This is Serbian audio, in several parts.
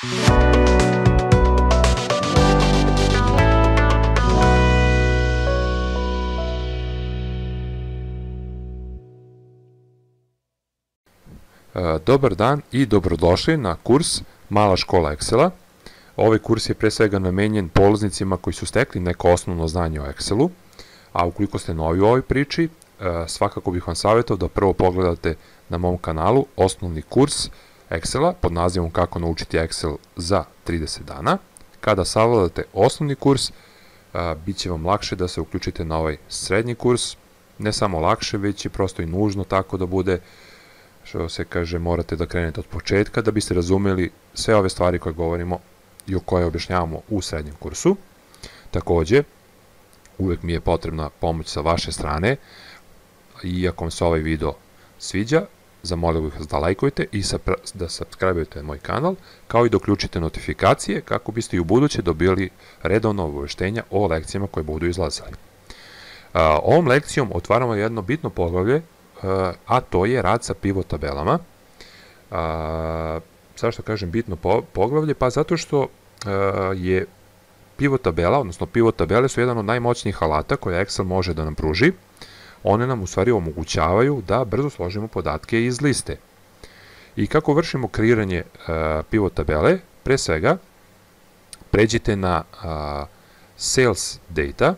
Dobar dan i dobrodošli na kurs Mala škola Excela. Ovaj kurs je pre svega namenjen polaznicima koji su stekli neko osnovno znanje o Excelu, a ukoliko ste novi u ovoj priči, svakako bih vam savjetao da prvo pogledate na mom kanalu osnovni kurs Excela pod nazivom Kako naučiti Excel za 30 dana. Kada savladate osnovni kurs, bit će vam lakše da se uključite na ovaj srednji kurs, ne samo lakše, već je prosto i nužno tako da bude, što se kaže, morate da krenete od početka da biste razumeli sve ove stvari koje govorimo i o koje objašnjavamo u srednjem kursu. Takođe, uvek mi je potrebna pomoć sa vaše strane, i ako vam se ovaj video sviđa, zamolio bih vas da lajkujete i da subscribe-ujete moj kanal, kao i da uključite notifikacije kako biste i u buduće dobili redovno obaveštenja o lekcijama koje budu izlazile. Ovom lekcijom otvaramo jedno bitno poglavlje, a to je rad sa pivot tabelama. Zašto kažem bitno poglavlje? Pa zato što je pivot tabela, odnosno pivot tabele su jedan od najmoćnijih alata koje Excel može da nam pruži. One nam u stvari omogućavaju da brzo složimo podatke iz liste. I kako vršimo kreiranje pivot tabele? Pre svega, pređite na Sales Data,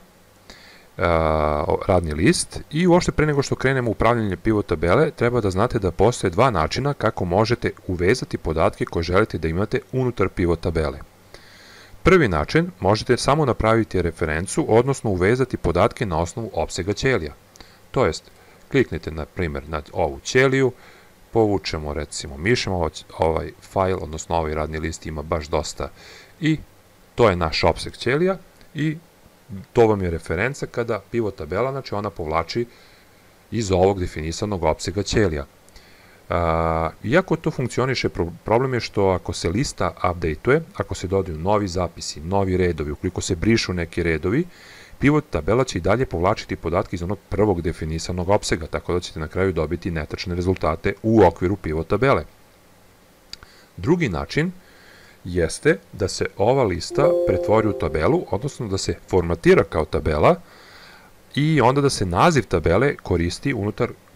radni list, i uopšte pre nego što krenemo u upravljanje pivot tabele, treba da znate da postoje dva načina kako možete uvezati podatke koje želite da imate unutar pivot tabele. Prvi način, možete samo napraviti referencu, odnosno uvezati podatke na osnovu opsega ćelija. To jest, kliknete na primjer na ovu ćeliju, povučemo recimo mišem, ovaj fajl, odnosno ovaj radni list ima baš dosta, i to je naš opseg ćelija i to vam je referenca kada pivot tabela, znači ona povlači iz ovog definisanog opsega ćelija. Iako to funkcioniše, problem je što ako se lista update-uje, ako se dodaju novi zapisi, novi redovi, ukoliko se brišu neki redovi, pivot tabela će i dalje povlačiti podatke iz onog prvog definisanog opsega, tako da ćete na kraju dobiti netačne rezultate u okviru pivot tabele. Drugi način jeste da se ova lista pretvori u tabelu, odnosno da se formatira kao tabela i onda da se naziv tabele koristi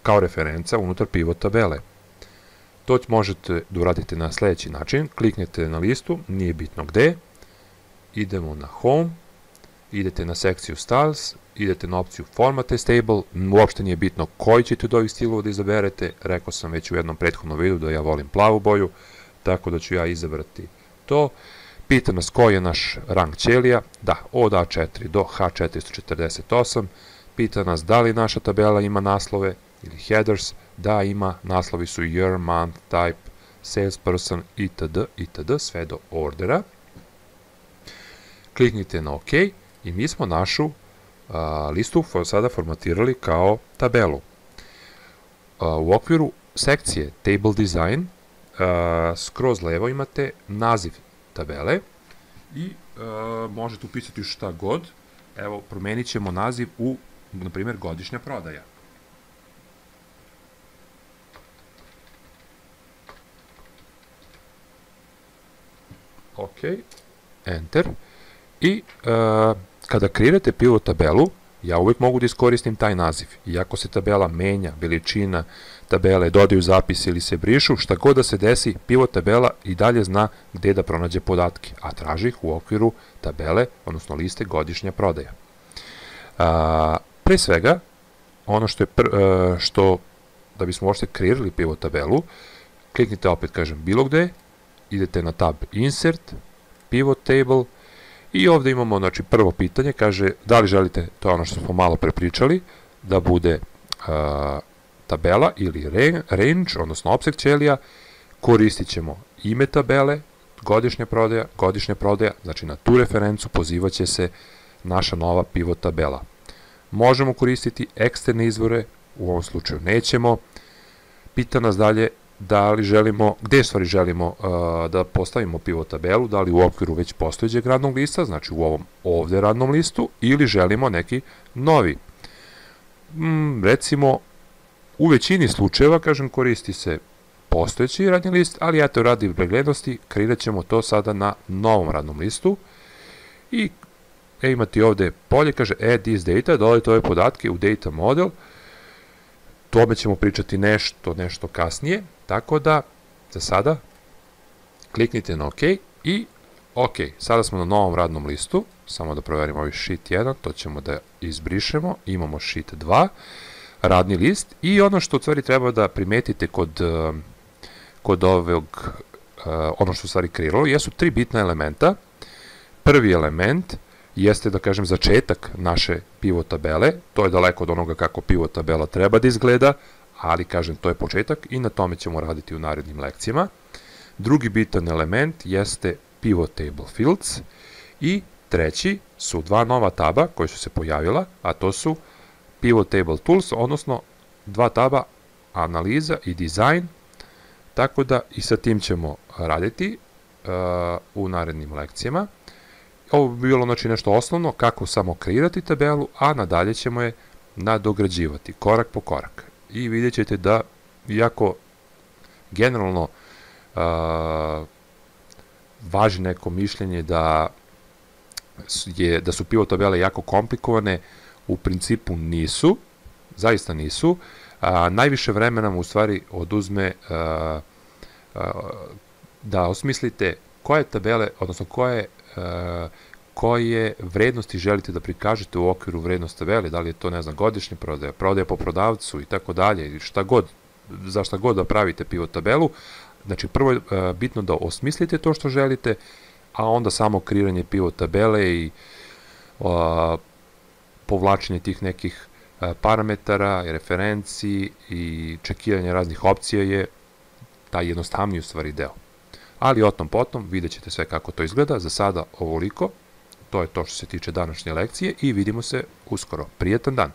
kao referenca unutar pivot tabele. To možete da uradite na sledeći način. Kliknete na listu, nije bitno gde, idemo na Home, idete na sekciju Styles, idete na opciju Format as Table, uopšte nije bitno koji ćete od ovih stilova da izaberete, rekao sam već u jednom prethodnom videu da ja volim plavu boju, tako da ću ja izabrati to. Pita nas koji je naš rang ćelija, da, od A4 do H448, pita nas da li naša tabela ima naslove ili headers, da ima, naslovi su year, month, type, salesperson, itd., itd., sve do ordera. Kliknite na OK i mi smo našu listu sada formatirali kao tabelu. U okviru sekcije Table Design skroz levo imate naziv tabele i možete upisati šta god. Evo, promenit ćemo naziv u, na primjer, godišnja prodaja. Ok, Enter. I kada kreirate pivot tabelu, ja uvijek mogu da iskoristim taj naziv. Iako se tabela menja, veličina tabele, dodaju zapisi ili se brišu, šta god da se desi, pivot tabela i dalje zna gde da pronađe podatke, a traži ih u okviru tabele, odnosno liste godišnja prodaja. Pre svega, ono što da bismo uopšte kreirali pivot tabelu, kliknite opet, kažem, bilo gde, idete na tab Insert, Pivot Table, i ovde imamo, znači, prvo pitanje, kaže da li želite, to je ono što smo malo prepričali, da bude tabela ili range, odnosno opseg ćelija. Koristit ćemo ime tabele, godišnja prodaja, znači na tu referencu pozivat će se naša nova pivot tabela. Možemo koristiti eksterne izvore, u ovom slučaju nećemo. Pita nas dalje da li želimo, gde stvari želimo da postavimo pivot tabelu, da li u okviru već postojećeg radnog lista, znači u ovom ovde radnom listu, ili želimo neki novi. Recimo, u većini slučajeva, kažem, koristi se postojeći radni list, ali eto radi preglednosti kreirat ćemo to sada na novom radnom listu i imati ovde polje, kaže add this data, dodajte ove podatke u data model, tome ćemo pričati nešto kasnije, tako da za sada kliknite na OK i OK, sada smo na novom radnom listu, samo da proverimo ovaj sheet 1, to ćemo da izbrišemo, imamo sheet 2, radni list i ono što u stvari treba da primetite kod ovog, ono što u stvari kreiralo, jesu 3 bitna elementa. Prvi element jeste, da kažem, začetak naše pivot tabele, to je daleko od onoga kako pivot tabela treba da izgleda, ali kažem, to je početak i na tome ćemo raditi u narednim lekcijama. Drugi bitan element jeste pivot table fields i treći su dva nova taba koje su se pojavila, a to su pivot table tools, odnosno dva taba analiza i design, tako da i sa tim ćemo raditi u narednim lekcijama. Ovo bi bilo znači nešto osnovno, kako samo kreirati tabelu, a nadalje ćemo je nadograđivati korak po korak. I vidjet ćete da, iako generalno važi neko mišljenje da su pivot tabele jako komplikovane, u principu nisu, zaista nisu. Najviše vremena nam u stvari oduzme da osmislite koje tabele, odnosno koje vrednosti želite da prikažete u okviru vrednost tabele, da li je to, ne znam, godišnje prodaje, prodaje po prodavcu i tako dalje, za šta god da pravite pivot tabelu. Znači, prvo je bitno da osmislite to što želite, a onda samo kreiranje pivot tabele i povlačenje tih nekih parametara, referenci i čekiranje raznih opcija je taj jednostavniji u stvari deo. Ali o tom potom vidjet ćete sve kako to izgleda. Za sada ovoliko, to je to što se tiče današnje lekcije i vidimo se uskoro. Prijetan dan!